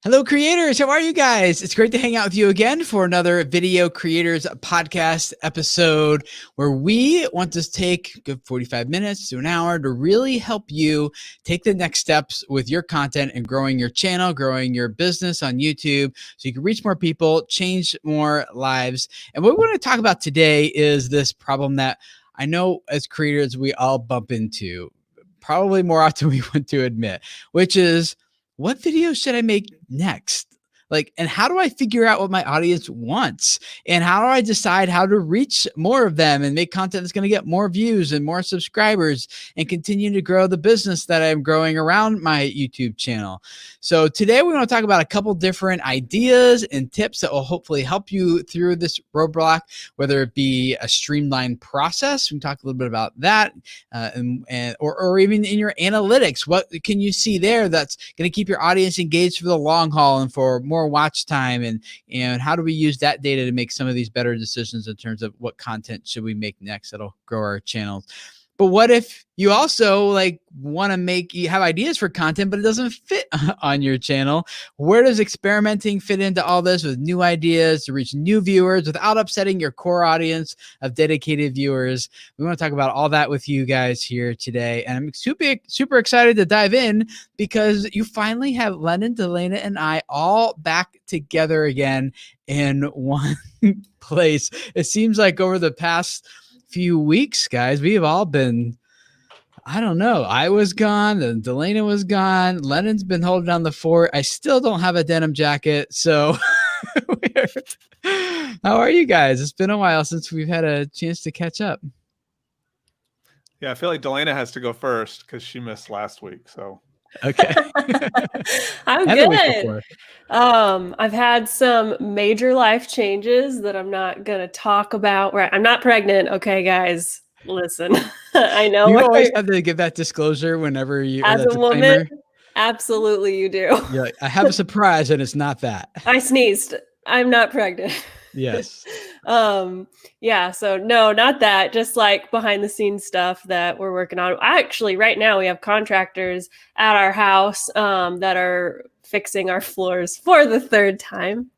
Hello, creators. How are you guys? It's great to hang out with you again for another Video Creators Podcast episode where we want to take a good 45 minutes to an hour to really help you take the next steps with your content and growing your channel, growing your business on YouTube so you can reach more people, change more lives. And what we want to talk about today is this problem that I know as creators we all bump into, probably more often we want to admit, which is, what video should I make next? And how do I figure out what my audience wants? And how do I decide how to reach more of them and make content that's going to get more views and more subscribers and continue to grow the business that I'm growing around my YouTube channel? So today we want to talk about a couple different ideas and tips that will hopefully help you through this roadblock, whether it be a streamlined process. We can talk a little bit about that, or even in your analytics. What can you see there that's going to keep your audience engaged for the long haul and for more watch time, and how do we use that data to make some of these better decisions in terms of what content should we make next that'll grow our channels? But what if you also want to you have ideas for content, but it doesn't fit on your channel? Where does experimenting fit into all this with new ideas to reach new viewers without upsetting your core audience of dedicated viewers? We want to talk about all that with you guys here today. And I'm super excited to dive in because you finally have Lennon, Delana, and I all back together again in one place. It seems like over the past few weeks, guys, we have all been, I don't know, I was gone and Delana was gone. Lennon's been holding down the fort. I still don't have a denim jacket. So how are you guys? It's been a while since we've had a chance to catch up. Yeah, I feel like Delana has to go first because she missed last week. So okay. I'm good. I've had some major life changes that I'm not going to talk about. Right. I'm not pregnant. Okay, guys, listen, I know you always have to give that disclosure whenever you, as a woman. Absolutely. You do. You're like, I have a surprise and it's not that. I sneezed. I'm not pregnant. Yes. Yeah, so no, not that, just like behind the scenes stuff that we're working on. Actually, right now we have contractors at our house that are fixing our floors for the third time.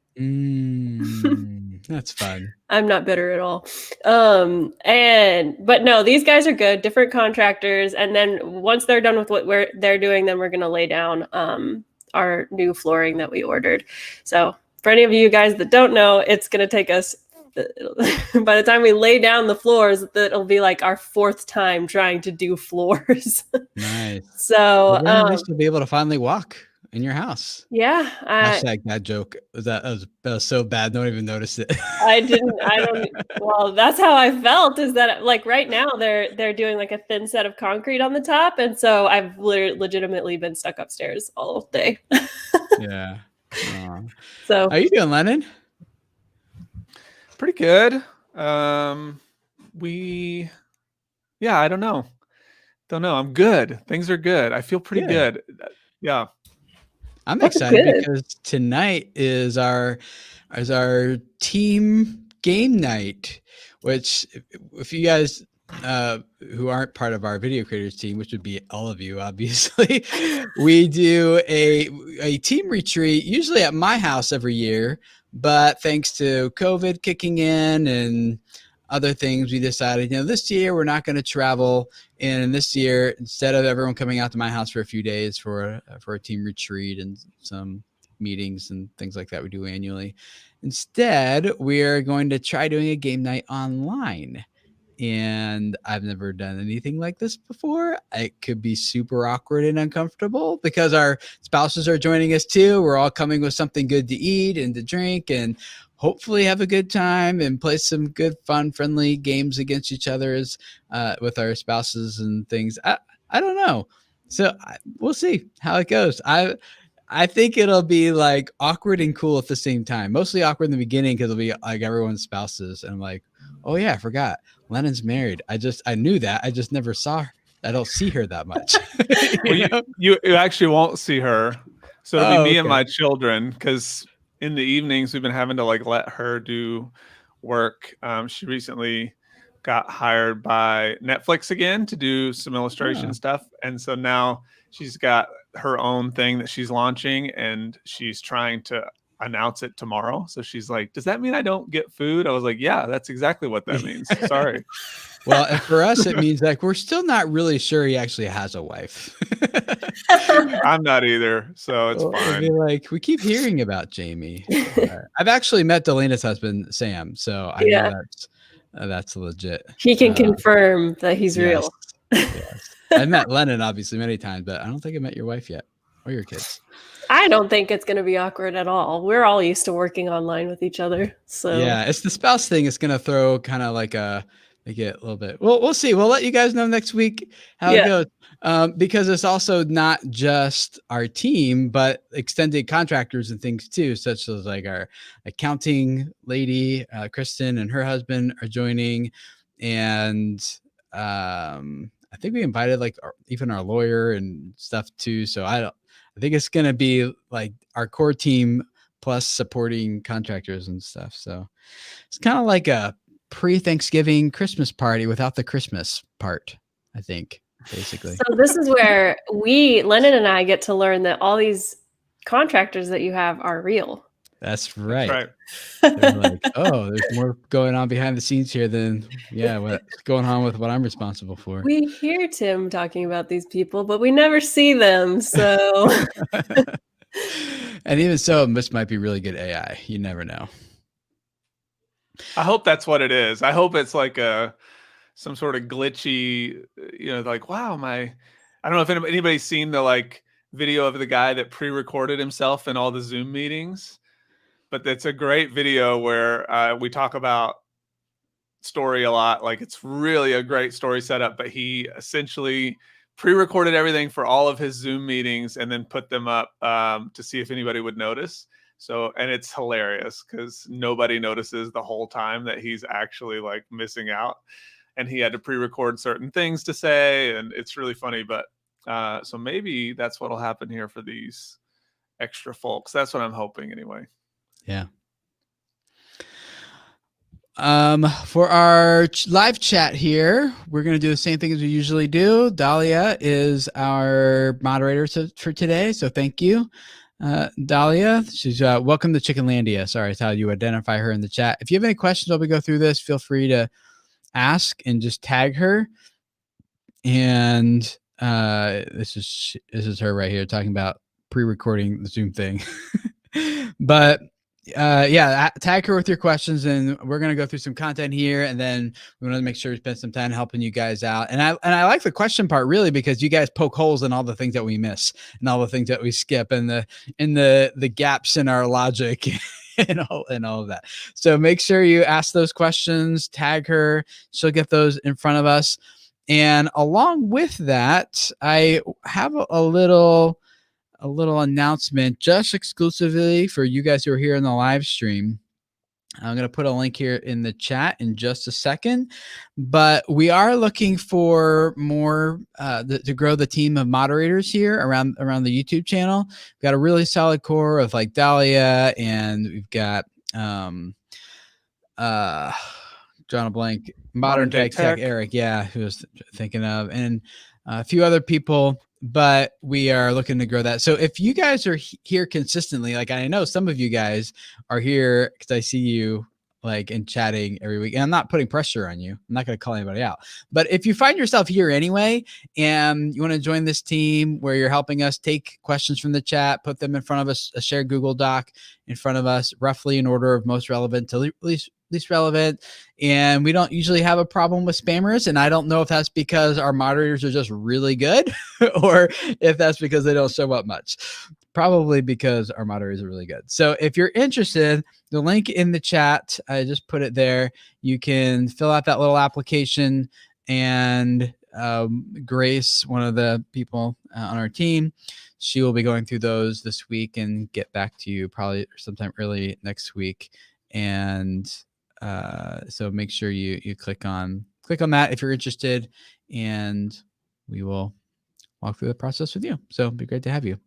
That's fun. I'm not bitter at all. But no, these guys are good, different contractors. And then once they're done with what they're doing, then we're going to lay down our new flooring that we ordered. So for any of you guys that don't know, it's going to take us, by the time we lay down the floors, it'll be like our fourth time trying to do floors. Nice. So nice to be able to finally walk in your house. Yeah. Hashtag that joke. That was so bad. No one even noticed it. Well, that's how I felt, is that like right now they're doing like a thin set of concrete on the top. And so I've legitimately been stuck upstairs all day. Yeah. So how are you doing, Lennon? Pretty good. I don't know. I'm good. Things are good. I feel pretty good. Yeah. I'm excited because tonight is our team game night, which if you guys who aren't part of our video creators team, which would be all of you, obviously, we do a team retreat usually at my house every year. But thanks to COVID kicking in and other things, we decided, this year we're not going to travel. And this year, instead of everyone coming out to my house for a few days for a team retreat and some meetings and things like that we do annually, instead, we're going to try doing a game night online. And I've never done anything like this before. It could be super awkward and uncomfortable because our spouses are joining us too. We're all coming with something good to eat and to drink and hopefully have a good time and play some good, fun, friendly games against each other with our spouses and things. I don't know. So we'll see how it goes. I think it'll be like awkward and cool at the same time. Mostly awkward in the beginning because it'll be like everyone's spouses. And I'm like, oh yeah, I forgot. Lennon's married. I knew that. I just never saw her. I don't see her that much. you actually won't see her. So it'll be me and my children, because in the evenings we've been having to let her do work. She recently got hired by Netflix again to do some illustration stuff. And so now she's got her own thing that she's launching, and she's trying to announce it tomorrow. So she's like, does that mean I don't get food? I was like, yeah, that's exactly what that means. Sorry. Well, and for us, it means like we're still not really sure he actually has a wife. I'm not either, so it's fine. Like, we keep hearing about Jamie. I've actually met Delena's husband, Sam, so I know that's legit. He can confirm that he's real. Yes. I met Lennon obviously many times, but I don't think I met your wife yet or your kids. I don't think it's going to be awkward at all. We're all used to working online with each other. So yeah, it's the spouse thing. It's going to throw kind of like make it a little bit. Well, we'll see. We'll let you guys know next week how it goes. Because it's also not just our team, but extended contractors and things too, such as like our accounting lady, Kristen, and her husband are joining. And I think we invited like even our lawyer and stuff too. So I think it's going to be like our core team plus supporting contractors and stuff. So it's kind of like a pre-Thanksgiving Christmas party without the Christmas part, I think, basically. So this is where Lennon and I get to learn that all these contractors that you have are real. That's right. That's right. They're like, oh, there's more going on behind the scenes here than what's going on with what I'm responsible for. We hear Tim talking about these people, but we never see them. So and even so, this might be really good AI. You never know. I hope that's what it is. I hope it's like some sort of glitchy, like, wow, I don't know if anybody's seen the like video of the guy that pre-recorded himself in all the Zoom meetings, but it's a great video where we talk about story a lot. Like, it's really a great story setup, but he essentially pre-recorded everything for all of his Zoom meetings and then put them up to see if anybody would notice. So, and it's hilarious because nobody notices the whole time that he's actually like missing out, and he had to pre-record certain things to say, and it's really funny. But so maybe that's what'll happen here for these extra folks. That's what I'm hoping anyway. Yeah. For our live chat here, we're going to do the same thing as we usually do. Dahlia is our moderator for today. So thank you. Dahlia, she's welcome to Chickenlandia. Sorry, it's how you identify her in the chat. If you have any questions while we go through this, feel free to ask and just tag her. And this is her right here talking about pre-recording the Zoom thing. But tag her with your questions, and we're going to go through some content here, and then we want to make sure we spend some time helping you guys out. And I like the question part really, because you guys poke holes in all the things that we miss and all the things that we skip and the gaps in our logic and all of that. So make sure you ask those questions, tag her. She'll get those in front of us. And along with that, I have a little announcement just exclusively for you guys who are here in the live stream. I'm going to put a link here in the chat in just a second, but we are looking for more to grow the team of moderators here around the YouTube channel. We've got a really solid core of like Dahlia, and we've got drawing a blank, Modern Tech Eric, who was thinking of, and a few other people. But we are looking to grow that. So if you guys are here consistently, like I know some of you guys are here because I see you like in chatting every week, and I'm not putting pressure on you. I'm not going to call anybody out. But if you find yourself here anyway, and you want to join this team where you're helping us take questions from the chat, put them in front of us, a shared Google Doc in front of us, roughly in order of most relevant to least relevant. And we don't usually have a problem with spammers. And I don't know if that's because our moderators are just really good or if that's because they don't show up much. Probably because our moderators are really good. So if you're interested, the link in the chat, I just put it there. You can fill out that little application, and Grace, one of the people on our team, she will be going through those this week and get back to you probably sometime early next week. And so make sure you click on that if you're interested, and we will walk through the process with you. So it'd be great to have you.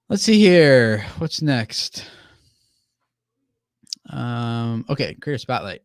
Let's see here. What's next? Okay, Creator Spotlight.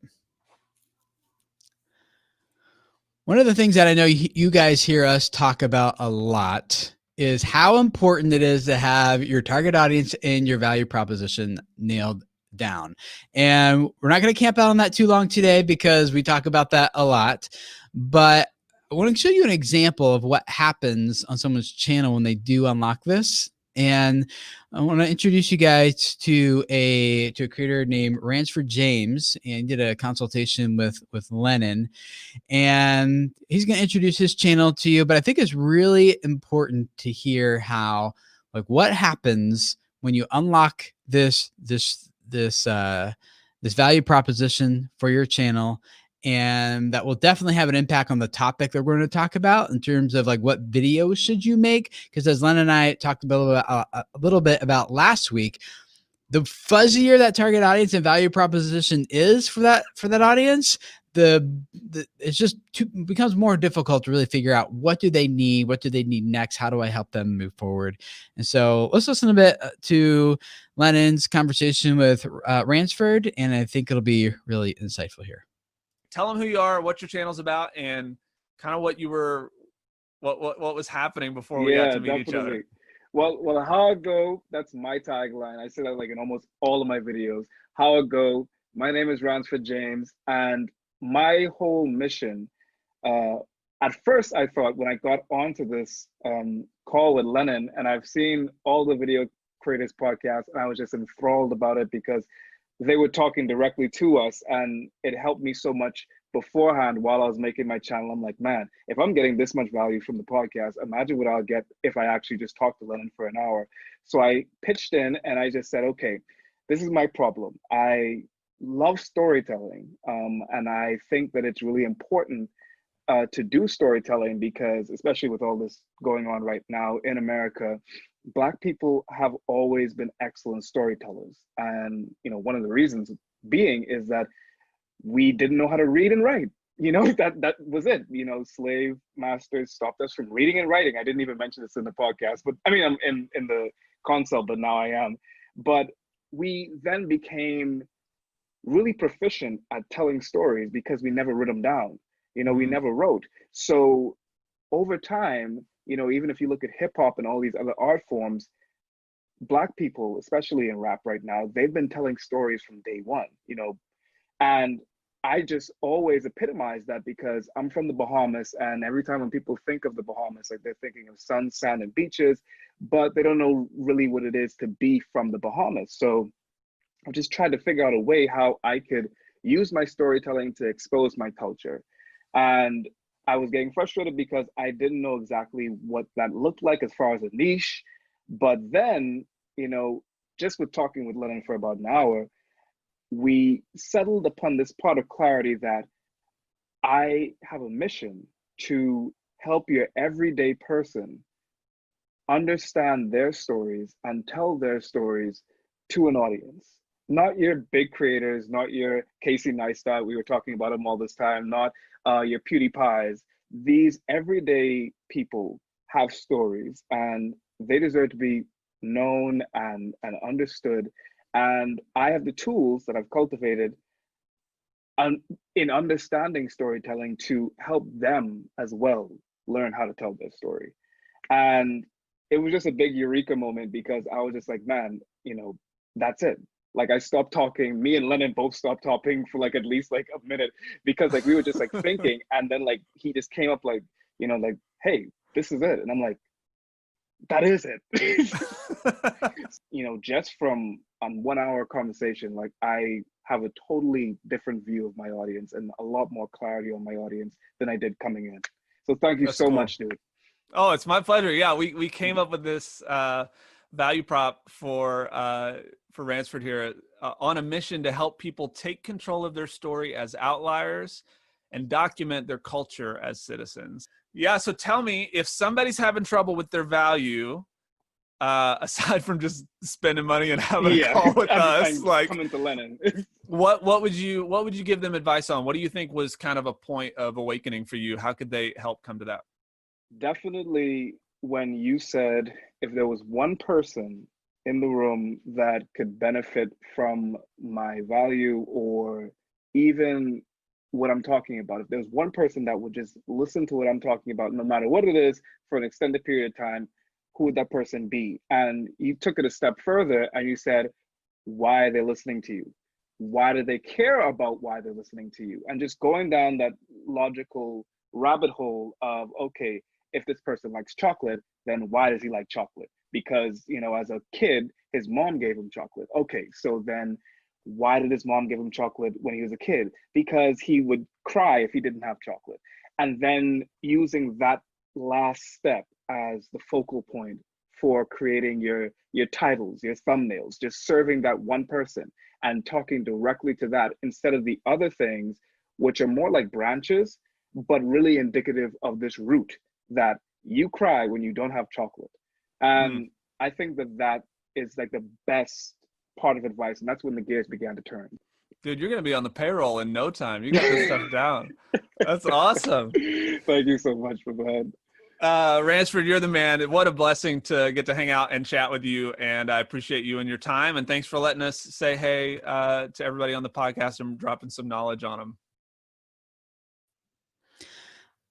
One of the things that I know you guys hear us talk about a lot is how important it is to have your target audience and your value proposition nailed down. And we're not going to camp out on that too long today because we talk about that a lot. But I want to show you an example of what happens on someone's channel when they do unlock this. And I want to introduce you guys to a creator named Ransford James, and he did a consultation with Lennon, and he's going to introduce his channel to you. But I think it's really important to hear how, like, what happens when you unlock this value proposition for your channel. And that will definitely have an impact on the topic that we're going to talk about in terms of like what videos should you make. Because as Len and I talked about a little bit about last week, the fuzzier that target audience and value proposition is for that audience, it's just becomes more difficult to really figure out what do they need next, how do I help them move forward. And so let's listen a bit to Lennon's conversation with Ransford, and I think it'll be really insightful here. Tell them who you are, what your channel's about, and kind of what you were, what was happening before we got to meet each other. Well, how I go, that's my tagline. I say that like in almost all of my videos. How I go, my name is Ransford James, and my whole mission, at first I thought when I got onto this call with Lennon, and I've seen all the Video Creators podcasts, and I was just enthralled about it because they were talking directly to us, and it helped me so much beforehand while I was making my channel. I'm like, man, if I'm getting this much value from the podcast, imagine what I'll get if I actually just talk to Lennon for an hour. So I pitched in and I just said, okay, this is my problem. I love storytelling, and I think that it's really important to do storytelling because, especially with all this going on right now in America, Black people have always been excellent storytellers. And, you know, one of the reasons being is that we didn't know how to read and write. You know, that was it. You know, slave masters stopped us from reading and writing. I didn't even mention this in the podcast, but I mean, I'm in the consult, but now I am. But we then became really proficient at telling stories because we never wrote them down. You know, we never wrote. So over time, you know, even if you look at hip hop and all these other art forms, Black people, especially in rap right now, they've been telling stories from day one, you know, and I just always epitomize that because I'm from the Bahamas, and every time when people think of the Bahamas, like they're thinking of sun, sand, and beaches, but they don't know really what it is to be from the Bahamas. So I just tried to figure out a way how I could use my storytelling to expose my culture. And I was getting frustrated because I didn't know exactly what that looked like as far as a niche. But then, you know, just with talking with Lennon for about an hour, we settled upon this part of clarity that I have a mission to help your everyday person understand their stories and tell their stories to an audience. Not your big creators, not your Casey Neistat, we were talking about him all this time, not your PewDiePies. These everyday people have stories and they deserve to be known and understood. And I have the tools that I've cultivated in understanding storytelling to help them as well learn how to tell their story. And it was just a big eureka moment because I was just like, man, you know, that's it. Like I stopped talking, me and Lennon both stopped talking for like at least like a minute because like we were just like thinking, and then like he just came up like, you know, like, hey, this is it. And I'm like, that is it. You know, just from 1 hour conversation, like I have a totally different view of my audience and a lot more clarity on my audience than I did coming in. So thank you so much, dude. Oh, it's my pleasure. Yeah, we came up with this value prop for Ransford here on a mission to help people take control of their story as outliers and document their culture as citizens. Yeah, so tell me, if somebody's having trouble with their value, aside from just spending money and having a call with us, like coming to Lennon, what would you give them advice on? What do you think was kind of a point of awakening for you? How could they help come to that? Definitely when you said if there was one person in the room that could benefit from my value or even what I'm talking about, if there's one person that would just listen to what I'm talking about, no matter what it is, for an extended period of time, who would that person be? And you took it a step further and you said, why are they listening to you? Why do they care about why they're listening to you? And just going down that logical rabbit hole of, okay, if this person likes chocolate, then why does he like chocolate? Because, you know, as a kid, his mom gave him chocolate. Okay, so then why did his mom give him chocolate when he was a kid? Because he would cry if he didn't have chocolate. And then using that last step as the focal point for creating your titles, your thumbnails, just serving that one person and talking directly to that instead of the other things, which are more like branches, but really indicative of this root that you cry when you don't have chocolate. And I think that is like the best part of advice. And that's when the gears began to turn. Dude, you're going to be on the payroll in no time. You got this stuff down. That's awesome. Thank you so much for that. Ransford, you're the man. What a blessing to get to hang out and chat with you. And I appreciate you and your time. And thanks for letting us say hey to everybody on the podcast and dropping some knowledge on them.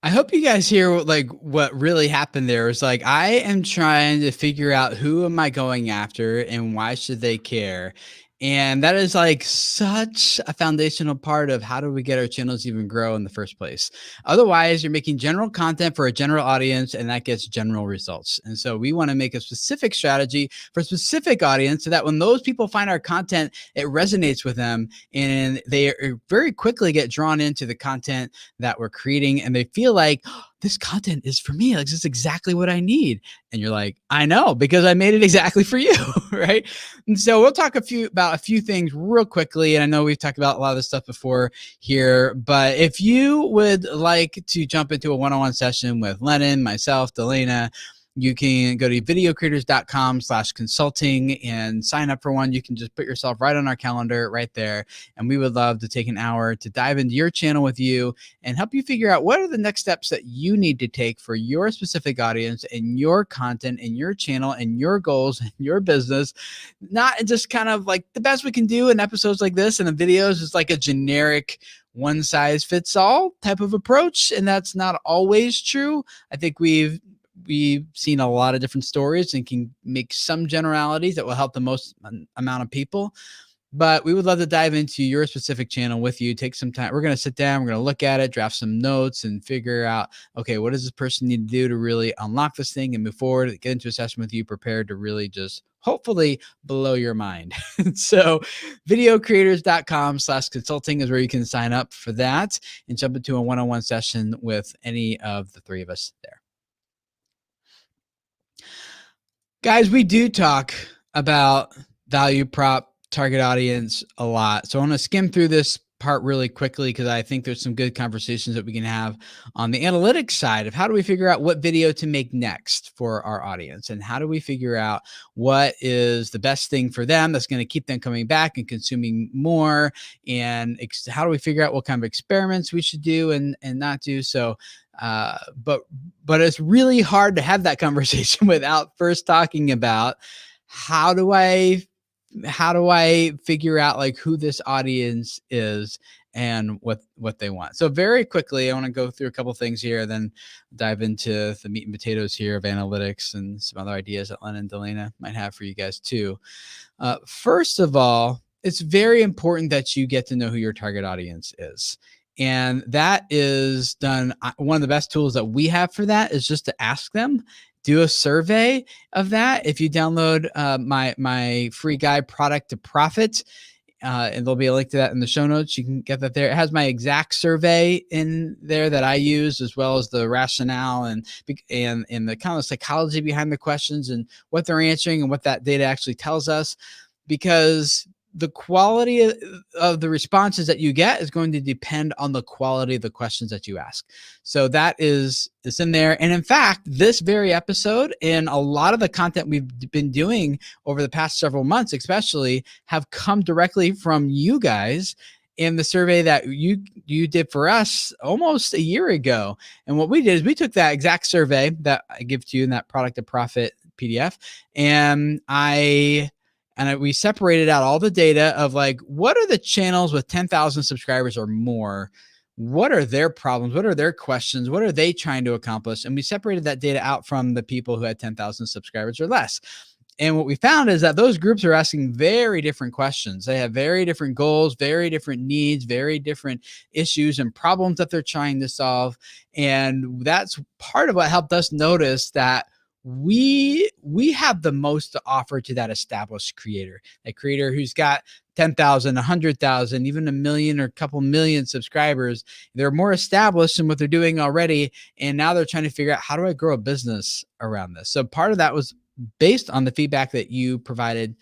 I hope you guys hear like what really happened there. Is like, I am trying to figure out who am I going after and why should they care? And that is like such a foundational part of how do we get our channels even grow in the first place. Otherwise, you're making general content for a general audience and that gets general results. And so we want to make a specific strategy for a specific audience so that when those people find our content, it resonates with them and they very quickly get drawn into the content that we're creating and they feel like, oh, this content is for me. Like, this is exactly what I need. And you're like, I know, because I made it exactly for you. Right. And so we'll talk about a few things real quickly. And I know we've talked about a lot of this stuff before here, but if you would like to jump into a one-on-one session with Lennon, myself, Delana, you can go to videocreators.com/consulting and sign up for one. You can just put yourself right on our calendar right there. And we would love to take an hour to dive into your channel with you and help you figure out what are the next steps that you need to take for your specific audience and your content and your channel and your goals and your business. Not just kind of like the best we can do in episodes like this and the videos is like a generic one size fits all type of approach. And that's not always true. I think we've seen a lot of different stories and can make some generalities that will help the most amount of people. But we would love to dive into your specific channel with you. Take some time. We're going to sit down. We're going to look at it, draft some notes and figure out, okay, what does this person need to do to really unlock this thing and move forward, get into a session with you prepared to really just hopefully blow your mind. So videocreators.com/consulting is where you can sign up for that and jump into a one-on-one session with any of the three of us there. Guys, we do talk about value prop, target audience a lot. So I want to skim through this part really quickly because I think there's some good conversations that we can have on the analytics side of how do we figure out what video to make next for our audience and how do we figure out what is the best thing for them that's going to keep them coming back and consuming more, and how do we figure out what kind of experiments we should do and not do. So but it's really hard to have that conversation without first talking about how do I figure out like who this audience is and what they want. So very quickly, I want to go through a couple things here, then dive into the meat and potatoes here of analytics and some other ideas that Len and Delana might have for you guys too. First of all, it's very important that you get to know who your target audience is. And that is done. One of the best tools that we have for that is just to ask them, do a survey of that. If you download my free guide, Product to Profit, and there'll be a link to that in the show notes. You can get that there. It has my exact survey in there that I use, as well as the rationale and the kind of psychology behind the questions and what they're answering and what that data actually tells us. Because the quality of the responses that you get is going to depend on the quality of the questions that you ask. So that is in there. And in fact, this very episode and a lot of the content we've been doing over the past several months, especially, have come directly from you guys in the survey that you did for us almost a year ago. And what we did is we took that exact survey that I give to you in that Product to Profit PDF, and we separated out all the data of like, what are the channels with 10,000 subscribers or more what are their problems? What are their questions? What are they trying to accomplish? And we separated that data out from the people who had 10,000 subscribers or less. And what we found is that those groups are asking very different questions. They have very different goals, very different needs, very different issues and problems that they're trying to solve. And that's part of what helped us notice that we have the most to offer to that established creator, that creator who's got 10,000, 100,000, even a million or a couple million subscribers. They're more established in what they're doing already. And now they're trying to figure out, how do I grow a business around this? So part of that was based on the feedback that you provided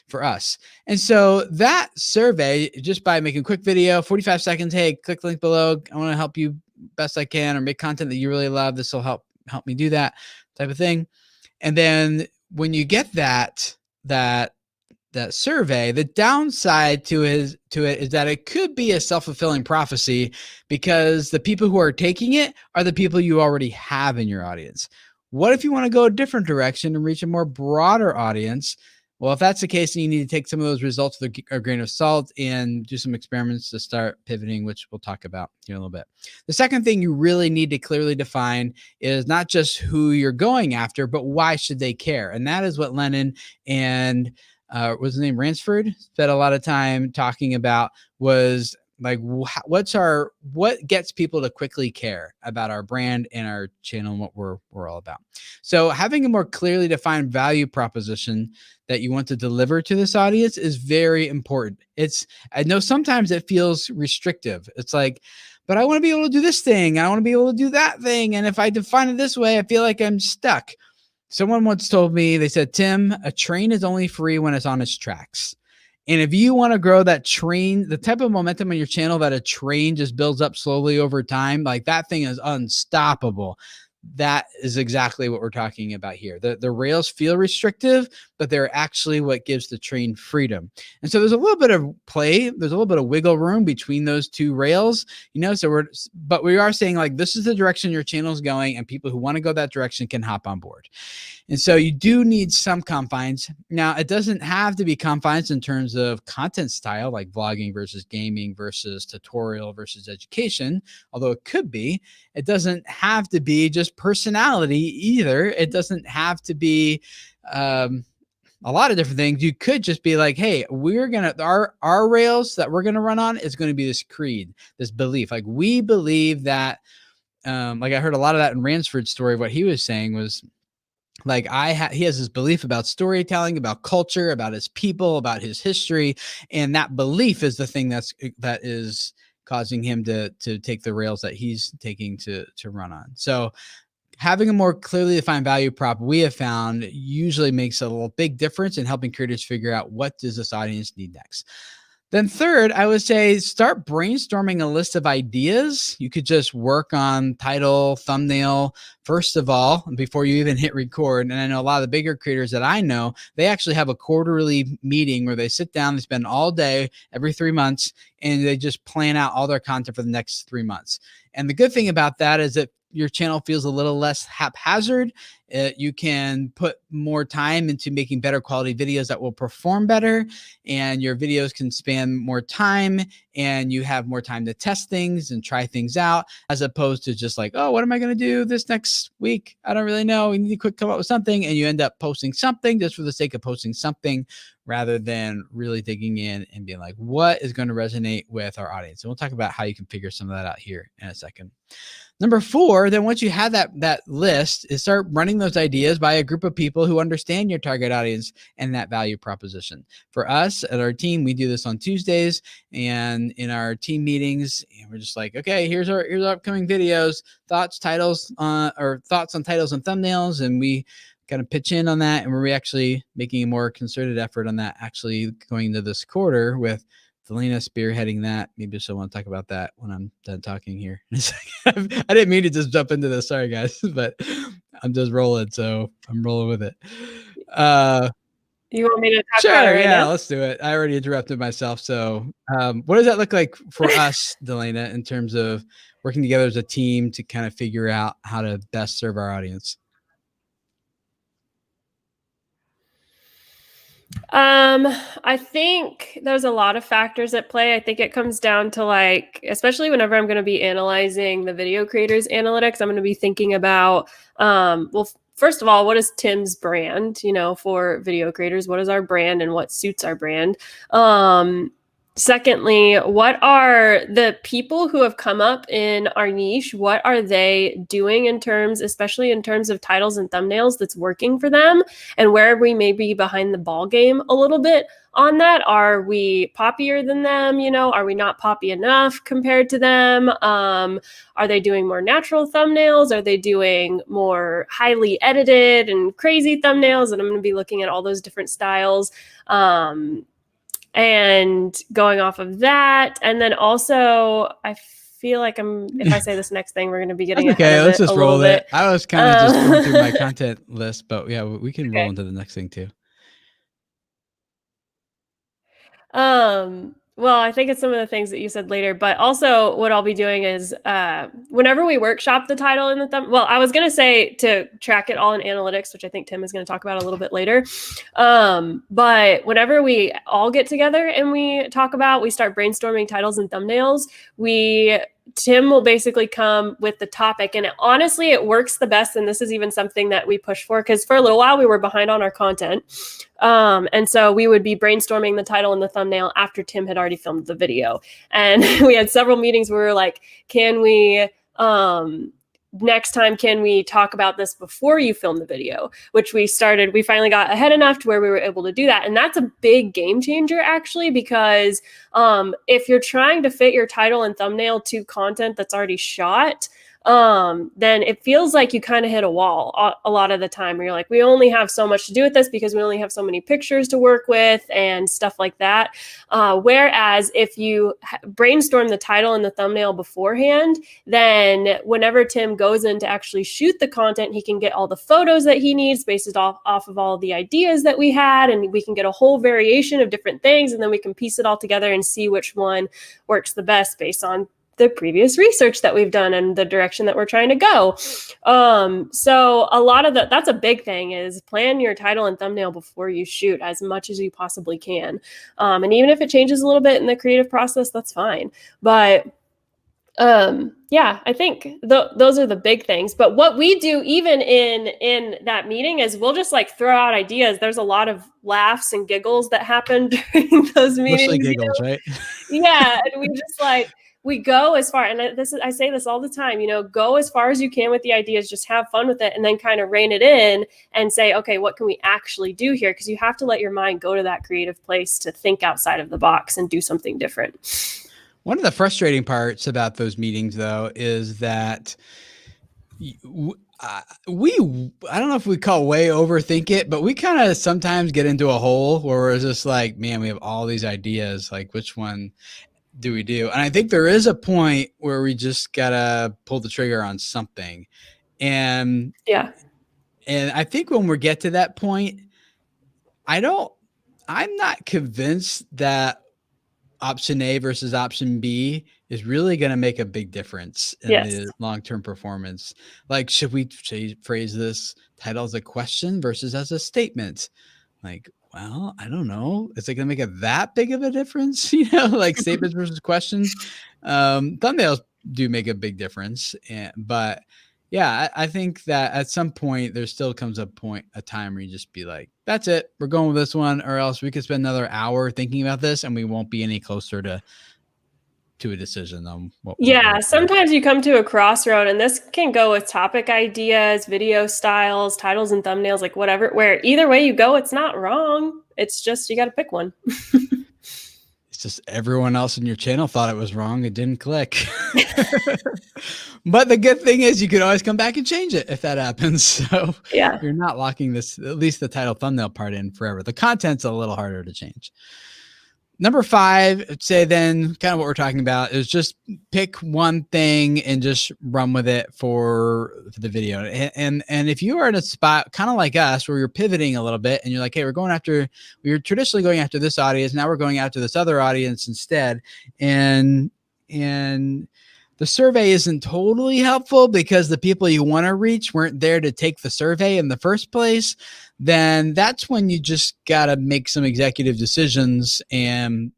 for us. And so that survey, just by making a quick video, 45 seconds, hey, click the link below. I want to help you best I can, or make content that you really love. This will help me do that type of thing. And then when you get that survey, the downside to it is that it could be a self-fulfilling prophecy, because the people who are taking it are the people you already have in your audience. What if you want to go a different direction and reach a more broader audience? Well, if that's the case, then you need to take some of those results with a grain of salt and do some experiments to start pivoting, which we'll talk about here in a little bit. The second thing you really need to clearly define is not just who you're going after, but why should they care? And that is what Lennon and what's his name, Ransford, spent a lot of time talking about, was like, what gets people to quickly care about our brand and our channel and what we're all about. So having a more clearly defined value proposition that you want to deliver to this audience is very important. I know sometimes it feels restrictive. It's like, but I want to be able to do this thing. I want to be able to do that thing. And if I define it this way, I feel like I'm stuck. Someone once told me, they said, Tim, a train is only free when it's on its tracks. And if you want to grow that train, the type of momentum on your channel that a train just builds up slowly over time, like that thing is unstoppable. That is exactly what we're talking about here. The rails feel restrictive, but they're actually what gives the train freedom. And so there's a little bit of play. There's a little bit of wiggle room between those two rails, but we are saying, like, this is the direction your channel is going, and people who want to go that direction can hop on board. And so you do need some confines. Now, it doesn't have to be confines in terms of content style, like vlogging versus gaming versus tutorial versus education, although it could be. It doesn't have to be just personality either. It doesn't have to be a lot of different things. You could just be like, hey, our rails that we're gonna run on is going to be this creed, this belief. Like, we believe that, like, I heard a lot of that in Ransford's story. What he was saying was, like, he has this belief about storytelling, about culture, about his people, about his history, and that belief is the thing that is causing him to take the rails that he's taking to run on. So having a more clearly defined value prop, we have found, usually makes a little big difference in helping creators figure out, what does this audience need next. Then third, I would say, start brainstorming a list of ideas. You could just work on title, thumbnail, first of all, before you even hit record. And I know a lot of the bigger creators that I know, they actually have a quarterly meeting where they sit down, they spend all day every 3 months, and they just plan out all their content for the next 3 months. And the good thing about that is that your channel feels a little less haphazard. You can put more time into making better quality videos that will perform better, and your videos can span more time, and you have more time to test things and try things out, as opposed to just like, oh, what am I going to do this next week? I don't really know. We need to come up with something. And you end up posting something just for the sake of posting something, rather than really digging in and being like, what is going to resonate with our audience? And we'll talk about how you can figure some of that out here in a second. Number 4, then once you have that list, is start running those ideas by a group of people who understand your target audience and that value proposition. For us at our team, we do this on Tuesdays, and in our team meetings, and we're just like, okay, here's our upcoming videos, thoughts on titles and thumbnails, and we kind of pitch in on that, and we're actually making a more concerted effort on that, actually going into this quarter with Delina spearheading that. Maybe she'll want to talk about that when I'm done talking here in a second. I didn't mean to just jump into this. Sorry, guys, but I'm just rolling, so I'm rolling with it. You want me to talk sure, about it right now? Let's do it. I already interrupted myself. So what does that look like for us, Delina, in terms of working together as a team to kind of figure out how to best serve our audience? I think there's a lot of factors at play. I think it comes down to like, especially whenever I'm going to be analyzing the video creators analytics, I'm going to be thinking about, well, first of all, what is Tim's brand, for video creators? What is our brand and what suits our brand? Secondly, what are the people who have come up in our niche? What are they doing especially in terms of titles and thumbnails that's working for them? And where we may be behind the ball game a little bit on that. Are we poppier than them? Are we not poppy enough compared to them? Are they doing more natural thumbnails? Are they doing more highly edited and crazy thumbnails? And I'm going to be looking at all those different styles. And going off of that, and then also, I feel like if I say this next thing, we're going to be getting okay. Let's just roll it. I was kind of just going through my content list, but yeah, we can roll into the next thing too. Well, I think it's some of the things that you said later, but also what I'll be doing is whenever we workshop the title in the well, I was going to say to track it all in analytics, which I think Tim is going to talk about a little bit later. But whenever we all get together and we start brainstorming titles and thumbnails, Tim will basically come with the topic, and honestly, it works the best. And this is even something that we push for, because for a little while we were behind on our content. And so we would be brainstorming the title and the thumbnail after Tim had already filmed the video. And we had several meetings where we were like, can we, next time, can we talk about this before you film the video? Which we finally got ahead enough to where we were able to do that. And that's a big game changer, actually, because if you're trying to fit your title and thumbnail to content that's already shot, then it feels like you kind of hit a wall a lot of the time, where you're like, we only have so much to do with this because we only have so many pictures to work with and stuff like that. Whereas if you brainstorm the title and the thumbnail beforehand, then whenever Tim goes in to actually shoot the content, he can get all the photos that he needs based off of all the ideas that we had, and we can get a whole variation of different things, and then we can piece it all together and see which one works the best based on the previous research that we've done and the direction that we're trying to go. So a lot of that's a big thing, is plan your title and thumbnail before you shoot as much as you possibly can. And even if it changes a little bit in the creative process, that's fine. But yeah, I think those are the big things. But what we do even in that meeting is we'll just like throw out ideas. There's a lot of laughs and giggles that happen during those meetings. Mostly giggles, right? Yeah. And we just we go as far, and I say this all the time, go as far as you can with the ideas, just have fun with it, and then kind of rein it in and say, okay, what can we actually do here? Because you have to let your mind go to that creative place to think outside of the box and do something different. One of the frustrating parts about those meetings, though, is that I don't know if we call way overthink it, but we kind of sometimes get into a hole where we're just like, man, we have all these ideas, like which one do we do? And I think there is a point where we just gotta pull the trigger on something. And yeah. And I think when we get to that point, I'm not convinced that option A versus option B is really going to make a big difference in the long-term performance. Like, should we phrase this title as a question versus as a statement? Like, well, I don't know. Is it going to make that big of a difference? Like statements versus questions. Thumbnails do make a big difference. But yeah, I think that at some point there still comes a time where you just be like, that's it. We're going with this one, or else we could spend another hour thinking about this and we won't be any closer to a decision on what. Yeah, sometimes you come to a crossroad, and this can go with topic ideas, video styles, titles and thumbnails, like whatever, where either way you go, it's not wrong. It's just, you got to pick one. It's just everyone else in your channel thought it was wrong. It didn't click. But the good thing is you can always come back and change it if that happens. So yeah, you're not locking this, at least the title thumbnail part, in forever. The content's a little harder to change. Number 5, I'd say then kind of what we're talking about is just pick one thing and just run with it for the video. And if you are in a spot kind of like us where you're pivoting a little bit and you're like, hey, we were traditionally going after this audience. Now we're going after this other audience instead. And the survey isn't totally helpful because the people you want to reach weren't there to take the survey in the first place. then that's when you just got to make some executive decisions and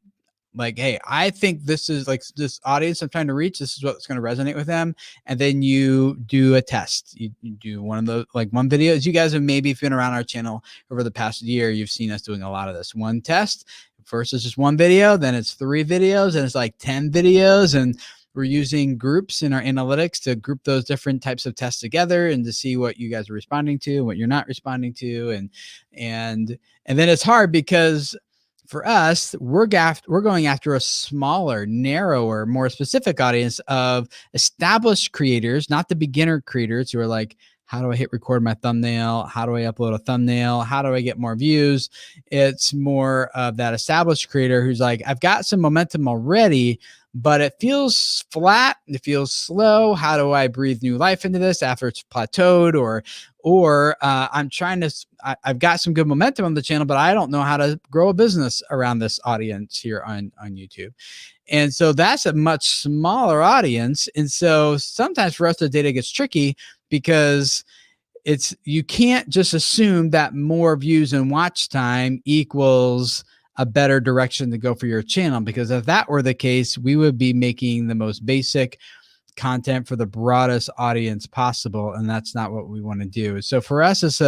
like, hey, I think this is like this audience I'm trying to reach. This is what's going to resonate with them. And then you do a test. You do one of those, like one video. As you guys have maybe been around our channel over the past year, you've seen us doing a lot of this. One test. First it's just one video, then it's 3 videos, and it's like 10 videos. And we're using groups in our analytics to group those different types of tests together and to see what you guys are responding to, what you're not responding to. And then it's hard because for us, we're going after a smaller, narrower, more specific audience of established creators, not the beginner creators who are like, how do I hit record my thumbnail? How do I upload a thumbnail? How do I get more views? It's more of that established creator who's like, I've got some momentum already, but it feels flat. It feels slow. How do I breathe new life into this after it's plateaued? Or I'm trying to, I've got some good momentum on the channel, but I don't know how to grow a business around this audience here on YouTube. And so that's a much smaller audience. And so sometimes for us, the data gets tricky because you can't just assume that more views and watch time equals a better direction to go for your channel, because if that were the case, we would be making the most basic content for the broadest audience possible, and that's not what we want to do. So for us, it's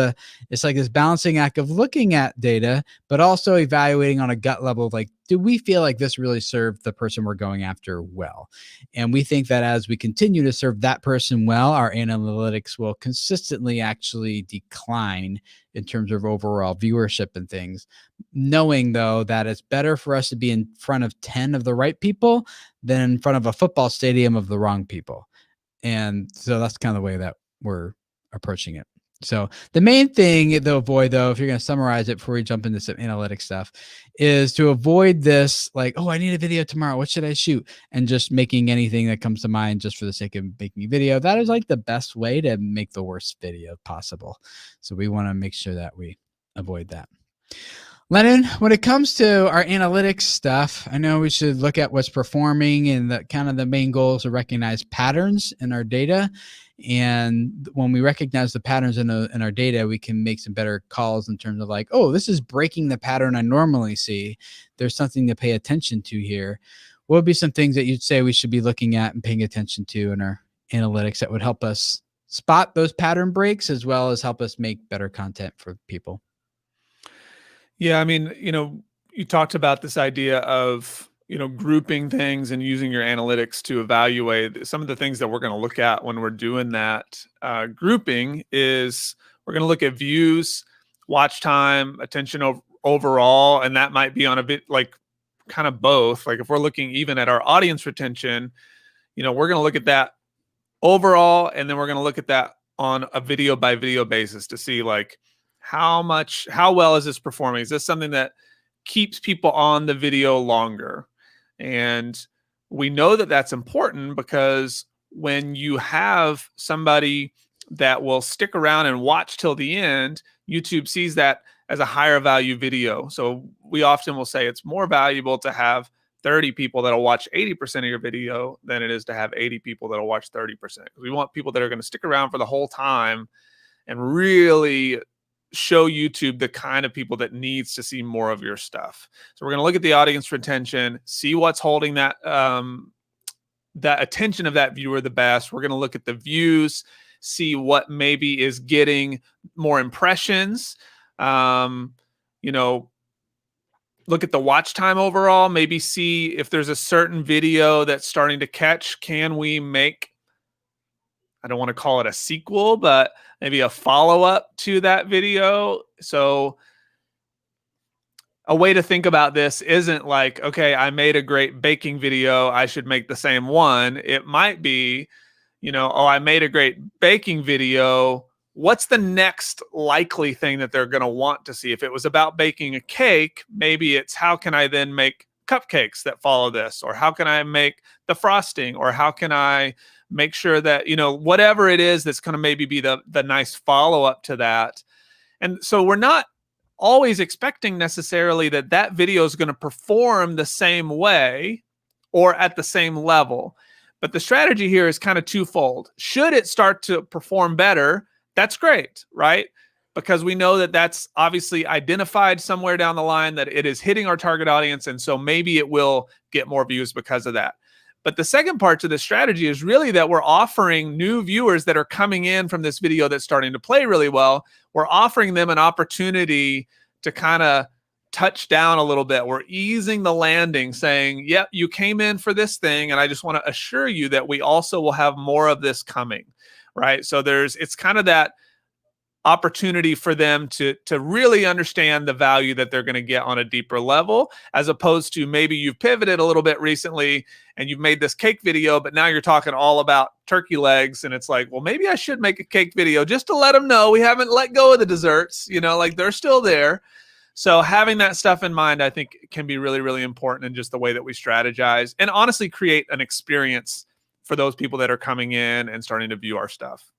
like this balancing act of looking at data, but also evaluating on a gut level, like, do we feel like this really served the person we're going after well? And we think that as we continue to serve that person well, our analytics will consistently actually decline in terms of overall viewership and things, knowing though that it's better for us to be in front of 10 of the right people than in front of a football stadium of the wrong people. And so that's kind of the way that we're approaching it. So the main thing to avoid, though, if you're going to summarize it before we jump into some analytic stuff, is to avoid this, like, oh, I need a video tomorrow. What should I shoot? And just making anything that comes to mind just for the sake of making a video. That is like the best way to make the worst video possible. So we want to make sure that we avoid that. Lennon, when it comes to our analytics stuff, I know we should look at what's performing, and the kind of the main goal is to recognize patterns in our data. And when we recognize the patterns in our data, we can make some better calls in terms of like, oh, this is breaking the pattern I normally see. There's something to pay attention to here. What would be some things that you'd say we should be looking at and paying attention to in our analytics that would help us spot those pattern breaks as well as help us make better content for people? Yeah, I mean, you talked about this idea of, grouping things and using your analytics to evaluate. Some of the things that we're going to look at when we're doing that grouping is we're going to look at views, watch time, attention overall, and that might be on a bit like kind of both. Like if we're looking even at our audience retention, we're going to look at that overall, and then we're going to look at that on a video by video basis to see like how well is this performing? Is this something that keeps people on the video longer? And we know that that's important because when you have somebody that will stick around and watch till the end, YouTube sees that as a higher value video. So we often will say it's more valuable to have 30 people that'll watch 80% of your video than it is to have 80 people that'll watch 30%. We want people that are going to stick around for the whole time and really show YouTube the kind of people that needs to see more of your stuff. So we're going to look at the audience retention, see what's holding that that attention of that viewer the best. We're going to look at the views, see what maybe is getting more impressions. Look at the watch time overall, maybe see if there's a certain video that's starting to catch. Can we make, I don't want to call it a sequel, but maybe a follow-up to that video? So a way to think about this isn't like, okay, I made a great baking video, I should make the same one. It might be, oh, I made a great baking video. What's the next likely thing that they're going to want to see? If it was about baking a cake, maybe it's how can I then make cupcakes that follow this? Or how can I make the frosting? Or how can I make sure that, whatever it is that's going to maybe be the nice follow-up to that. And so we're not always expecting necessarily that video is going to perform the same way or at the same level. But the strategy here is kind of twofold. Should it start to perform better, that's great, right? because we know that that's obviously identified somewhere down the line that it is hitting our target audience. And so maybe it will get more views because of that. But the second part to this strategy is really that we're offering new viewers that are coming in from this video that's starting to play really well. We're offering them an opportunity to kind of touch down a little bit. We're easing the landing, saying, yep, you came in for this thing, and I just want to assure you that we also will have more of this coming, right? So it's kind of that opportunity for them to really understand the value that they're going to get on a deeper level, as opposed to maybe you've pivoted a little bit recently and you've made this cake video, but now you're talking all about turkey legs. And it's like, well, maybe I should make a cake video just to let them know we haven't let go of the desserts, like they're still there. So having that stuff in mind, I think can be really, really important in just the way that we strategize and honestly create an experience for those people that are coming in and starting to view our stuff.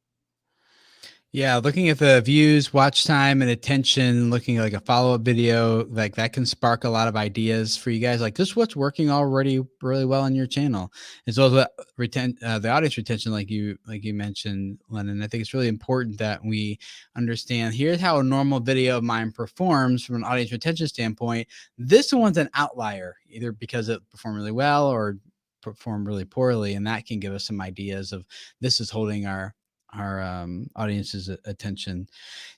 Yeah, looking at the views, watch time, and attention, looking at like a follow-up video, like that can spark a lot of ideas for you guys. Like this is what's working already really well on your channel, as well as the audience retention, like you mentioned, Lennon. I think it's really important that we understand here's how a normal video of mine performs from an audience retention standpoint. This one's an outlier, either because it performed really well or performed really poorly, and that can give us some ideas of this is holding our audience's attention.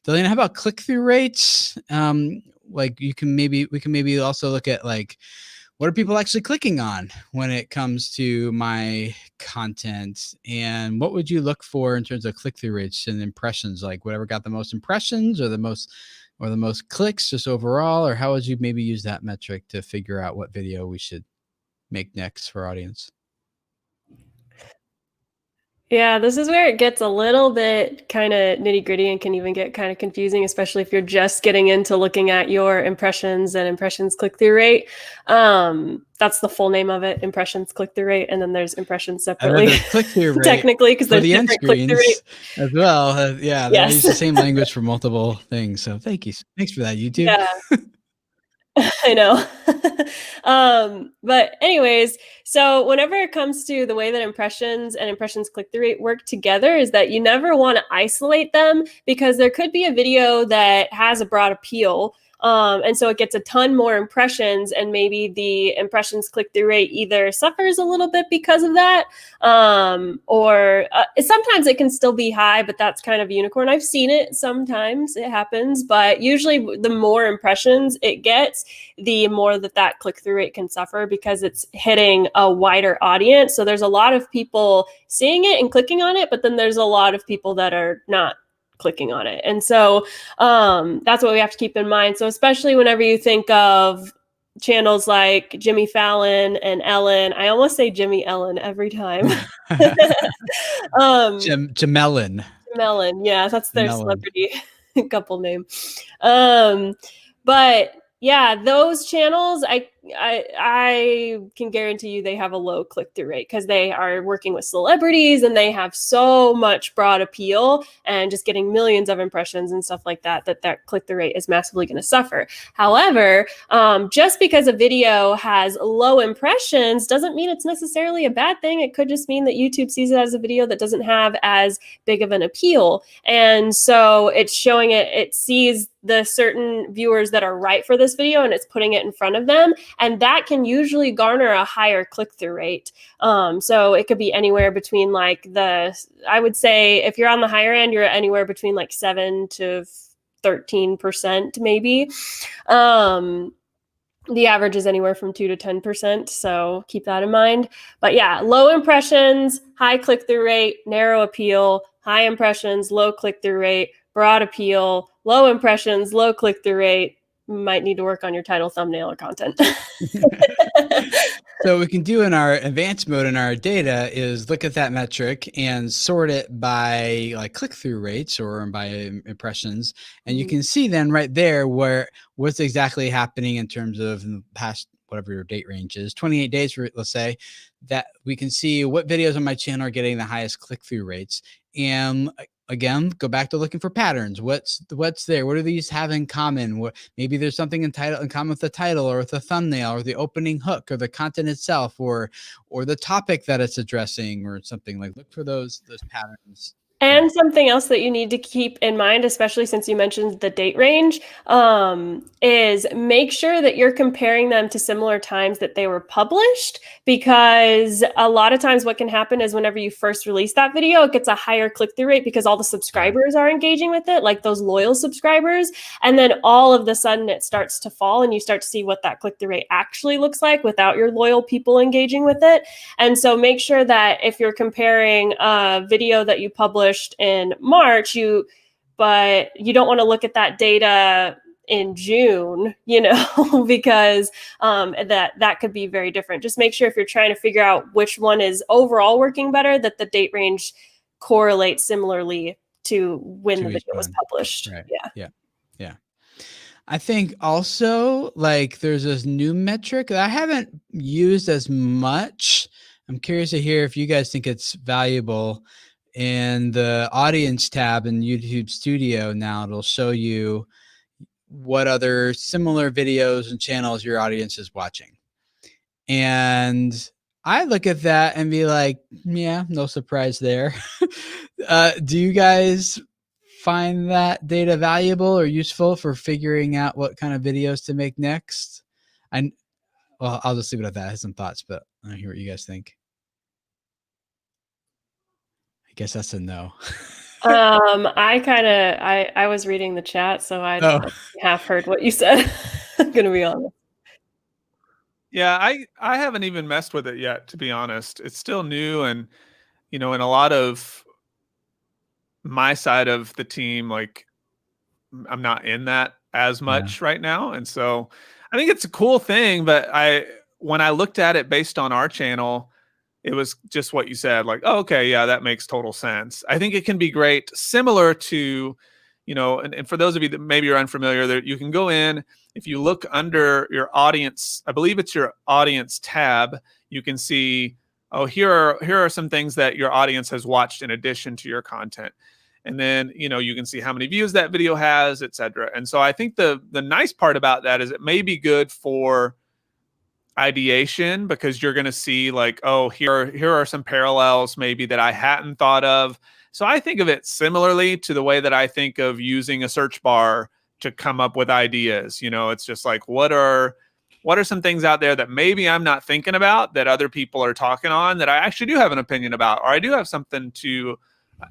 Delana, how about click-through rates? Like we can maybe also look at like, what are people actually clicking on when it comes to my content? And what would you look for in terms of click-through rates and impressions? Like whatever got the most impressions or the most clicks just overall, or how would you maybe use that metric to figure out what video we should make next for our audience? Yeah, this is where it gets a little bit kind of nitty gritty and can even get kind of confusing, especially if you're just getting into looking at your impressions and impressions click-through rate. That's the full name of it, impressions click-through rate, and then there's impressions separately. Click-through rate technically, because there's the end different click-through rate as well. Yeah, they yes. use the same language for multiple things. So thanks for that, YouTube. Yeah. I know. But anyways, so whenever it comes to the way that impressions and impressions click-through rate work together is that you never want to isolate them, because there could be a video that has a broad appeal. And so it gets a ton more impressions, and maybe the impressions click-through rate either suffers a little bit because of that, or sometimes it can still be high, but that's kind of a unicorn. I've seen it. Sometimes it happens, but usually the more impressions it gets, the more that click-through rate can suffer, because it's hitting a wider audience. So there's a lot of people seeing it and clicking on it, but then there's a lot of people that are not clicking on it. And so that's what we have to keep in mind. So especially whenever you think of channels like Jimmy Fallon and Ellen, I almost say Jimmy Ellen every time. Jamelin. Jamelin, yeah, that's their celebrity couple name. But yeah, those channels, I can guarantee you they have a low click-through rate, because they are working with celebrities and they have so much broad appeal and just getting millions of impressions and stuff like that click-through rate is massively going to suffer. However, just because a video has low impressions doesn't mean it's necessarily a bad thing. It could just mean that YouTube sees it as a video that doesn't have as big of an appeal. And so it's showing it sees the certain viewers that are right for this video, and it's putting it in front of them. And that can usually garner a higher click-through rate. So it could be anywhere between I would say if you're on the higher end, you're anywhere between 7 to 13% maybe. The average is anywhere from 2 to 10%. So keep that in mind. But yeah, low impressions, high click-through rate, narrow appeal, high impressions, low click-through rate, broad appeal, low impressions, low click-through rate. You might need to work on your title, thumbnail, or content. So what we can do in our advanced mode in our data is look at that metric and sort it by click-through rates or by impressions. And you can see then right there what's exactly happening in terms of in the past, whatever your date range is, 28 days, let's say, that we can see what videos on my channel are getting the highest click-through rates. And again, go back to looking for patterns. What's there? What do these have in common? Maybe there's something in common with the title or with the thumbnail or the opening hook or the content itself or the topic that it's addressing or something. Look for those patterns And something else that you need to keep in mind, especially since you mentioned the date range, is make sure that you're comparing them to similar times that they were published, because a lot of times what can happen is whenever you first release that video, it gets a higher click-through rate because all the subscribers are engaging with it, like those loyal subscribers. And then all of the sudden it starts to fall and you start to see what that click-through rate actually looks like without your loyal people engaging with it. And so make sure that if you're comparing a video that you published in March, but you don't want to look at that data in June, because that could be very different. Just make sure if you're trying to figure out which one is overall working better, that the date range correlates similarly to when the video was published. Right. Yeah. I think also like there's this new metric that I haven't used as much. I'm curious to hear if you guys think it's valuable. In the audience tab in YouTube Studio now, it'll show you what other similar videos and channels your audience is watching. And I look at that and be like, yeah, no surprise there. Do you guys find that data valuable or useful for figuring out what kind of videos to make next? Well, I'll just leave it at that. I have some thoughts, but I hear what you guys think. I guess that's a no. I was reading the chat, so I half heard what you said. I'm gonna be honest. Yeah, I haven't even messed with it yet, to be honest. It's still new, and in a lot of my side of the team, like I'm not in that as much right now, and so I think it's a cool thing. But when I looked at it based on our channel, it was just what you said, like, oh, okay, yeah, that makes total sense. I think it can be great, similar to, and for those of you that maybe are unfamiliar, that you can go in, if you look under your audience, I believe it's your audience tab, you can see, oh, here are some things that your audience has watched in addition to your content. And then, you can see how many views that video has, et cetera. And so I think the nice part about that is it may be good for ideation, because you're going to see like, oh, here are some parallels maybe that I hadn't thought of. So I think of it similarly to the way that I think of using a search bar to come up with ideas. It's just like, what are some things out there that maybe I'm not thinking about that other people are talking on that I actually do have an opinion about, or I do have something to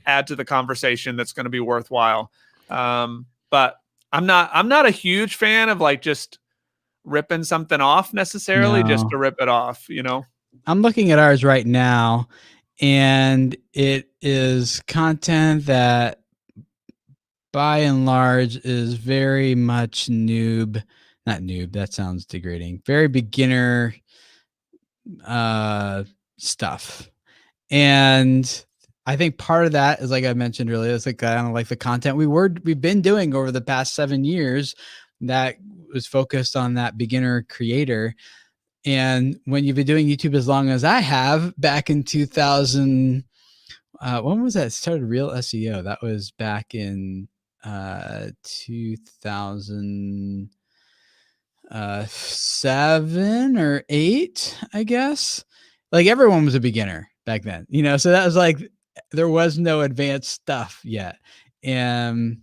add to the conversation that's going to be worthwhile. But I'm not a huge fan of like just ripping something off necessarily just to rip it off. I'm looking at ours right now, and it is content that by and large is very much not noob, that sounds degrading, very beginner stuff. And I think part of that is, like I mentioned earlier, it's like kind of like the content we've been doing over the past 7 years that was focused on that beginner creator. And when you've been doing YouTube as long as I have, back in 2000, when was that? It started Real SEO. That was back in 2007 or 8, I guess. Like everyone was a beginner back then, so that was like, there was no advanced stuff yet. And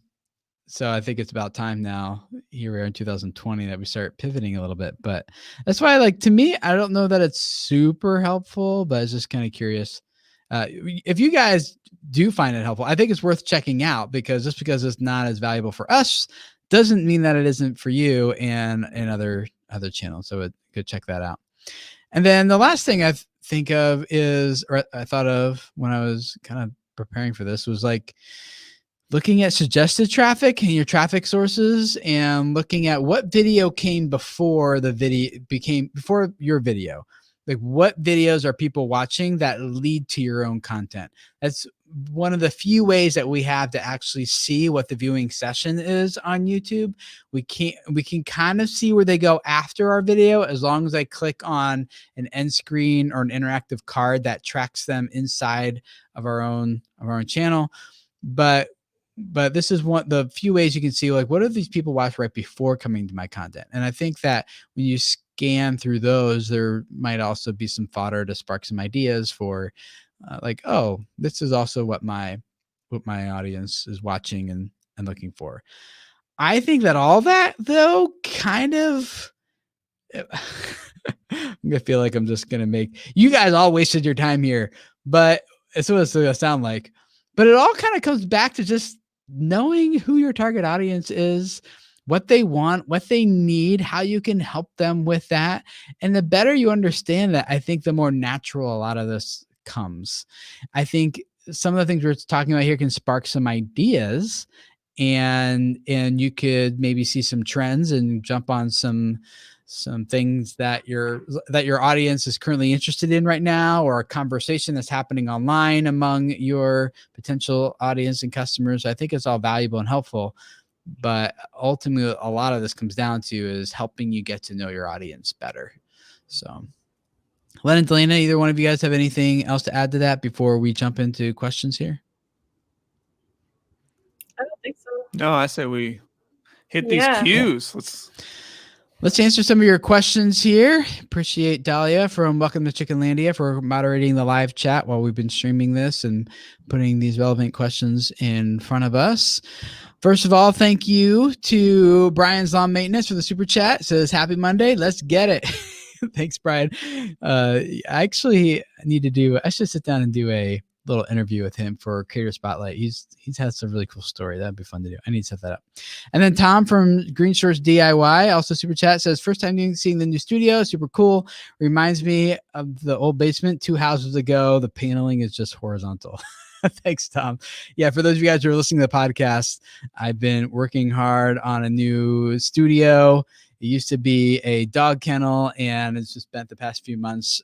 so I think it's about time now, here we are in 2020, that we start pivoting a little bit. But that's why, like, to me, I don't know that it's super helpful, but I was just kind of curious. If you guys do find it helpful, I think it's worth checking out, because just because it's not as valuable for us doesn't mean that it isn't for you and other channels. So go check that out. And then the last thing I think of is, or I thought of when I was kind of preparing for this, was like looking at suggested traffic and your traffic sources, and looking at what video came before before your video. Like, what videos are people watching that lead to your own content? That's one of the few ways that we have to actually see what the viewing session is on YouTube. We can kind of see where they go after our video, as long as I click on an end screen or an interactive card that tracks them inside of our own channel. But this is one the few ways you can see, like, what do these people watch right before coming to my content? And I think that when you scan through those, there might also be some fodder to spark some ideas for like, oh, this is also what my what my audience is watching and looking for. I think that all that though kind of I'm gonna feel like I'm just gonna make you guys all wasted your time here, but it's what it's gonna sound like. But it all kind of comes back to just knowing who your target audience is, what they want, what they need, how you can help them with that. And the better you understand that, I think the more natural a lot of this comes. I think some of the things we're talking about here can spark some ideas, and you could maybe see some trends and jump on some things that your audience is currently interested in right now, or a conversation that's happening online among your potential audience and customers. I think it's all valuable and helpful, but ultimately a lot of this comes down to is helping you get to know your audience better. So Len and Delana, either one of you guys have anything else to add to that before we jump into questions here? I don't think so. No, I say we hit these cues. Let's answer some of your questions here. Appreciate Dahlia from Welcome to Chickenlandia for moderating the live chat while we've been streaming this and putting these relevant questions in front of us. First of all, thank you to Brian's Lawn Maintenance for the super chat. It says, happy Monday. Let's get it. Thanks, Brian. I actually I should sit down and do a little interview with him for Creator Spotlight. He's had some really cool story. That'd be fun to do. I need to set that up. And then Tom from Green Shores DIY, also super chat, says, first time seeing the new studio, super cool. Reminds me of the old basement 2 houses ago. The paneling is just horizontal. Thanks, Tom. Yeah, for those of you guys who are listening to the podcast, I've been working hard on a new studio. It used to be a dog kennel, and it's just spent the past few months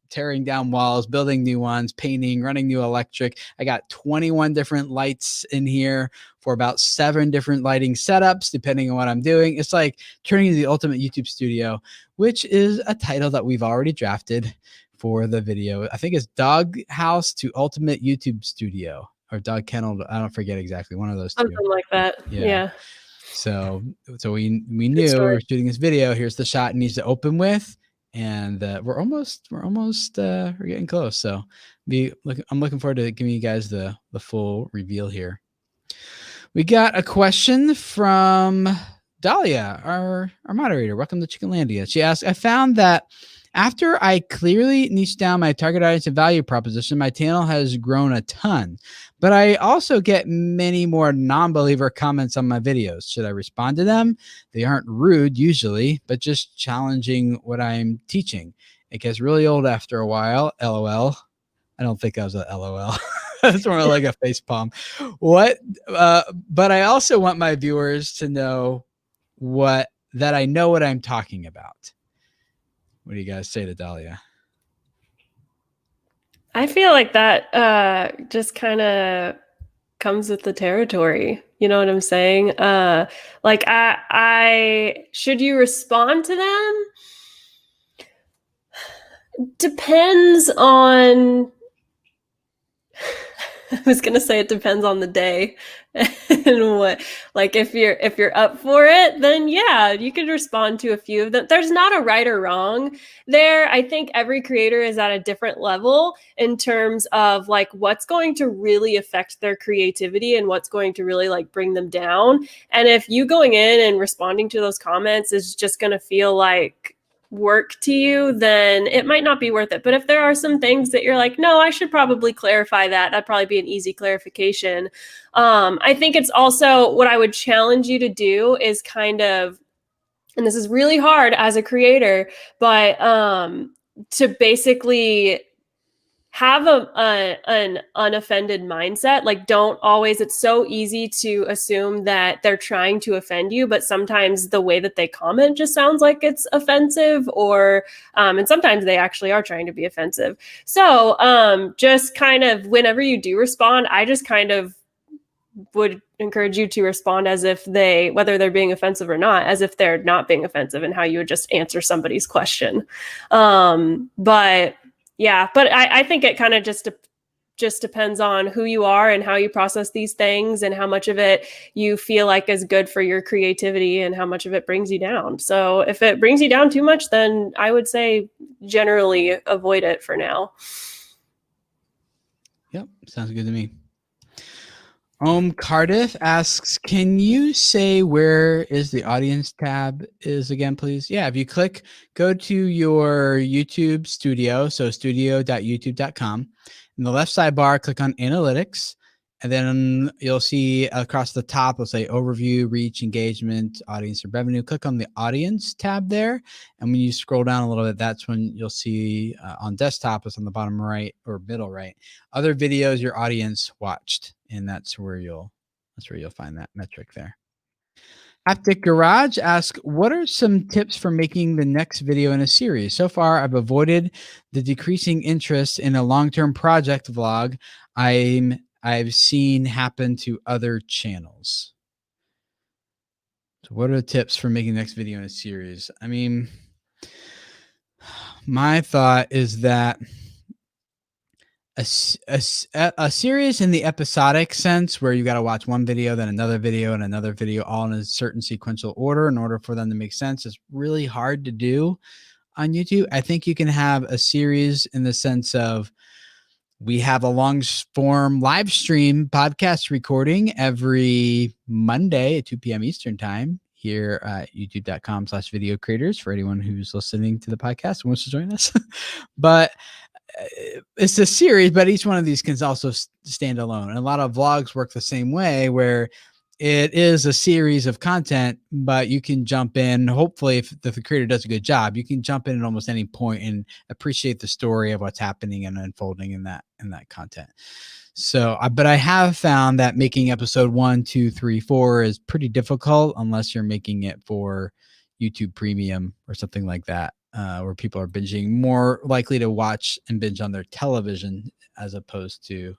tearing down walls, building new ones, painting, running new electric. I got 21 different lights in here for about 7 different lighting setups, depending on what I'm doing. It's like turning into the ultimate YouTube studio, which is a title that we've already drafted for the video. I think it's Dog House to Ultimate YouTube Studio, or Dog Kennel. I don't forget exactly, one of those two. Something like that. Yeah. So we knew we were shooting this video. Here's the shot it needs to open with. And we're getting close. So I'm looking forward to giving you guys the full reveal here. We got a question from Dahlia, our moderator. Welcome to Chickenlandia. She asked, I found that after I clearly niche down my target audience and value proposition, my channel has grown a ton, but I also get many more non-believer comments on my videos. Should I respond to them? They aren't rude usually, but just challenging what I'm teaching. It gets really old after a while. LOL. I don't think I was a LOL. That's more like a face palm. But I also want my viewers to know that I know what I'm talking about. What do you guys say to Dahlia? I feel like that just kind of comes with the territory. You know what I'm saying? Like I should you respond to them? Depends on I was gonna say it depends on the day and what. Like if you're up for it, then yeah, you could respond to a few of them. There's not a right or wrong there. I think every creator is at a different level in terms of like what's going to really affect their creativity and what's going to really like bring them down. And if you going in and responding to those comments is just gonna feel like work to you, then it might not be worth it. But if there are some things that you're like, no, I should probably clarify that'd probably be an easy clarification. I think it's also what I would challenge you to do is kind of, and this is really hard as a creator, but to basically have an unoffended mindset. Like don't always, it's so easy to assume that they're trying to offend you, but sometimes the way that they comment just sounds like it's offensive, or and sometimes they actually are trying to be offensive. So just kind of whenever you do respond, I just kind of would encourage you to respond as if whether they're being offensive or not, as if they're not being offensive, and how you would just answer somebody's question. But I think it kind of just depends on who you are and how you process these things and how much of it you feel like is good for your creativity and how much of it brings you down. So if it brings you down too much, then I would say generally avoid it for now. Yep. Sounds good to me. Cardiff asks, can you say where is the audience tab is again, please? Yeah, if you go to your YouTube studio, so studio.youtube.com. In the left sidebar, click on analytics, and then you'll see across the top, it'll say overview, reach, engagement, audience, and revenue. Click on the audience tab there. And when you scroll down a little bit, that's when you'll see on desktop, it's on the bottom right or middle right, other videos your audience watched. And that's where you'll find that metric there. Haptic Garage asks, what are some tips for making the next video in a series? So far, I've avoided the decreasing interest in a long-term project vlog I've seen happen to other channels. So what are the tips for making the next video in a series? I mean, my thought is that a series in the episodic sense, where you got to watch one video, then another video, and another video, all in a certain sequential order in order for them to make sense, is really hard to do on YouTube. I think you can have a series in the sense of, we have a long form live stream podcast recording every Monday at 2 p.m. Eastern time here at youtube.com/video creators for anyone who's listening to the podcast and wants to join us. But it's a series, but each one of these can also stand alone. And a lot of vlogs work the same way, where it is a series of content, but you can jump in. Hopefully, if the creator does a good job, you can jump in at almost any point and appreciate the story of what's happening and unfolding in that content. So, but I have found that making episode 1, 2, 3, 4 is pretty difficult unless you're making it for YouTube Premium or something like that. Where people are binging, more likely to watch and binge on their television as opposed to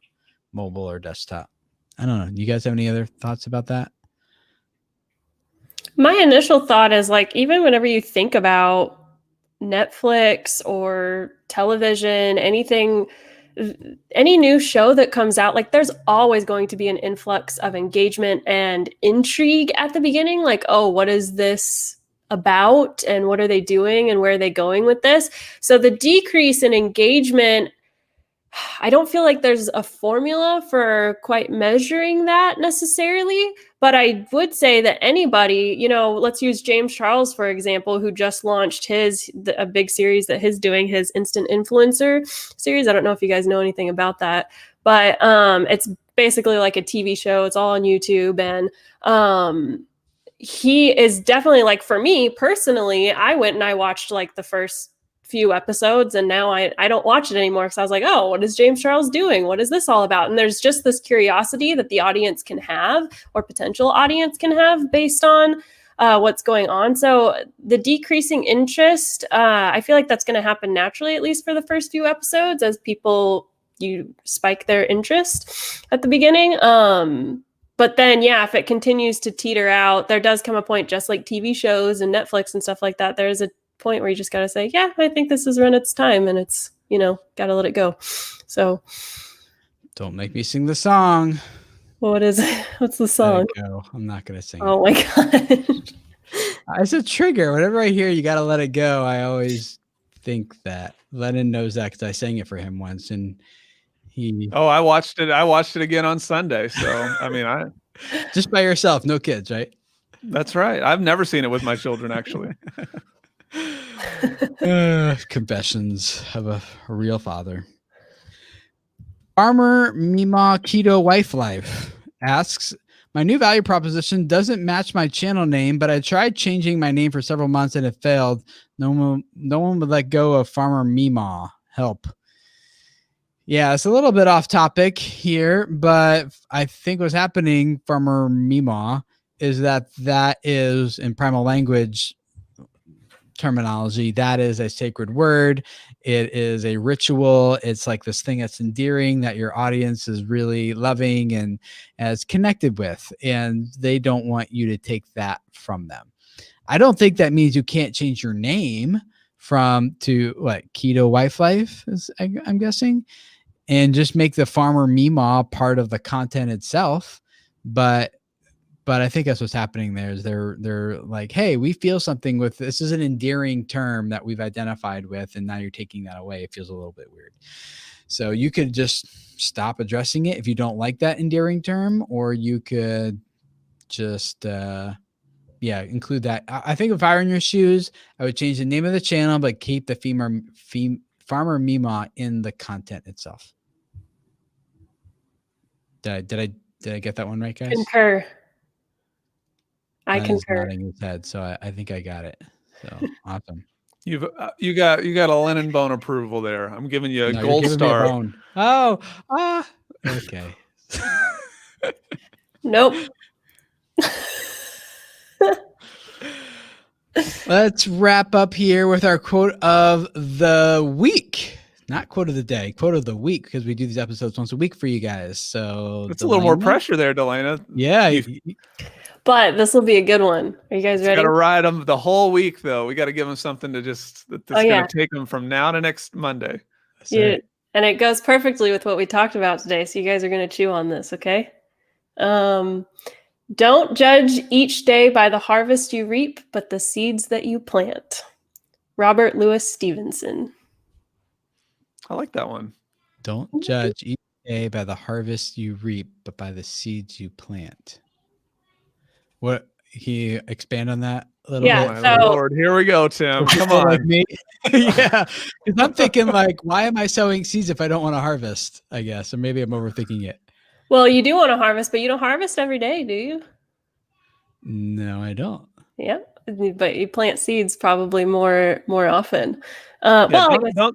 mobile or desktop. I don't know. You guys have any other thoughts about that? My initial thought is, like, even whenever you think about Netflix or television, anything, any new show that comes out, like, there's always going to be an influx of engagement and intrigue at the beginning. Like, oh, what is this about, and what are they doing, and where are they going with this? So the decrease in engagement, I don't feel like there's a formula for quite measuring that necessarily, but I would say that anybody, let's use James Charles, for example, who just launched a big series that he's doing, his Instant Influencer series. I don't know if you guys know anything about that, but it's basically like a TV show. It's all on YouTube, and he is definitely, like, for me personally, I went and I watched like the first few episodes, and now I don't watch it anymore, because I was like, oh, what is James Charles doing? What is this all about? And there's just this curiosity that the audience can have, or potential audience can have, based on what's going on. So the decreasing interest, I feel like that's going to happen naturally, at least for the first few episodes, as you spike their interest at the beginning. But then, yeah, if it continues to teeter out, there does come a point, just like TV shows and Netflix and stuff like that, there's a point where you just got to say, yeah, I think this has run its time, and it's, got to let it go. So don't make me sing the song. What is it? What's the song? Go. I'm not going to sing Oh, my God. It's a trigger. Whenever I hear you got to let it go, I always think that. Lennon knows that because I sang it for him once, and I watched it again on Sunday. So, I mean, just by yourself, no kids, right? That's right. I've never seen it with my children, actually. Confessions of a real father. Farmer Mima Keto Wife Life asks, my new value proposition doesn't match my channel name, but I tried changing my name for several months and it failed. No one would let go of Farmer Mima. Help. Yeah, it's a little bit off topic here, but I think what's happening, Farmer Mima, is that is, in primal language terminology, that is a sacred word. It is a ritual. It's like this thing that's endearing, that your audience is really loving and as connected with, and they don't want you to take that from them. I don't think that means you can't change your name to what, Keto Wife Life is, I'm guessing, and just make the Farmer Mima part of the content itself. But I think that's what's happening there, is they're like, hey, we feel something with this. Is an endearing term that we've identified with, and now you're taking that away. It feels a little bit weird. So you could just stop addressing it if you don't like that endearing term, or you could just include that. I think if I were in your shoes, I would change the name of the channel, but keep the Farmer Mima in the content itself. Did I get that one right, guys? Concur. I He's concur. nodding his head, so I think I got it. So awesome. You got a Lennon Bone approval there. I'm giving you a gold star. Okay. Nope. Let's wrap up here with our quote of the week. Not quote of the day, quote of the week, because we do these episodes once a week for you guys. So it's a little more pressure there, Delana. Yeah. But this will be a good one. Are you guys ready? Got to ride them the whole week, though. We got to give them something to that's going to take them from now to next Monday. Yeah, and it goes perfectly with what we talked about today. So you guys are going to chew on this, okay? Don't judge each day by the harvest you reap, but the seeds that you plant. Robert Louis Stevenson. I like that one. Don't judge each day by the harvest you reap, but by the seeds you plant. What, can you expand on that a little bit? So, Lord, here we go, Tim. Come on. Like me. Yeah. Because I'm thinking, like, why am I sowing seeds if I don't want to harvest, I guess? Or maybe I'm overthinking it. Well, you do want to harvest, but you don't harvest every day, do you? No, I don't. Yeah, but you plant seeds probably more often. The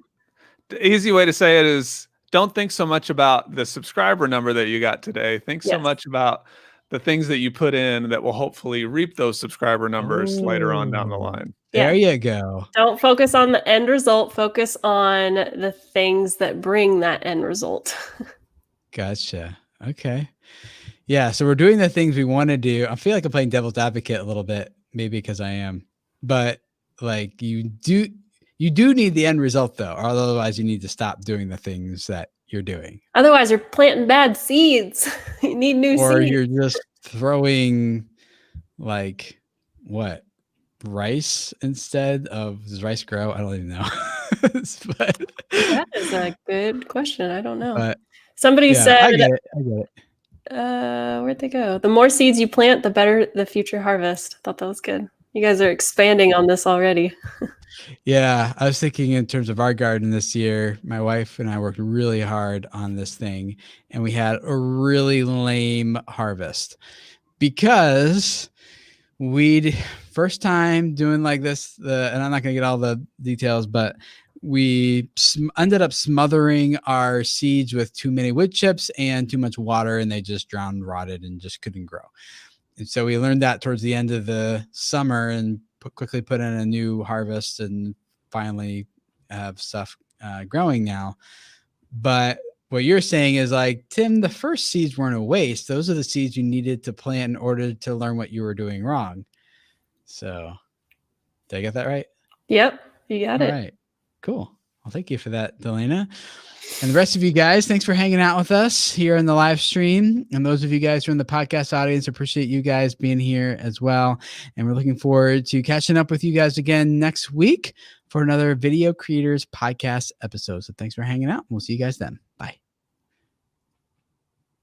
easy way to say it is, don't think so much about the subscriber number that you got today. Think so much about the things that you put in that will hopefully reap those subscriber numbers later on down the line. There you go. Don't focus on the end result. Focus on the things that bring that end result. Gotcha. Okay. Yeah. So we're doing the things we want to do. I feel like I'm playing devil's advocate a little bit, maybe because I am, but like you do need the end result though, or otherwise you need to stop doing the things that you're doing. Otherwise you're planting bad seeds. You need new seeds. Or you're just throwing like what? Rice instead of, does rice grow? I don't even know. But, that is a good question. I don't know. But, somebody said, I get it. Where'd they go? The more seeds you plant, the better the future harvest. I thought that was good. You guys are expanding on this already. Yeah, I was thinking in terms of our garden this year, my wife and I worked really hard on this thing, and we had a really lame harvest because first time doing like this, and I'm not going to get all the details, but we ended up smothering our seeds with too many wood chips and too much water, and they just drowned, rotted, and just couldn't grow. And so we learned that towards the end of the summer and quickly put in a new harvest and finally have stuff growing now. But what you're saying is like, Tim, the first seeds weren't a waste. Those are the seeds you needed to plant in order to learn what you were doing wrong. So did I get that right? Yep, you got it. All right, cool. Well, thank you for that, Delana. And the rest of you guys, thanks for hanging out with us here in the live stream. And those of you guys who are in the podcast audience, appreciate you guys being here as well. And we're looking forward to catching up with you guys again next week for another Video Creators Podcast episode. So thanks for hanging out. We'll see you guys then. Bye.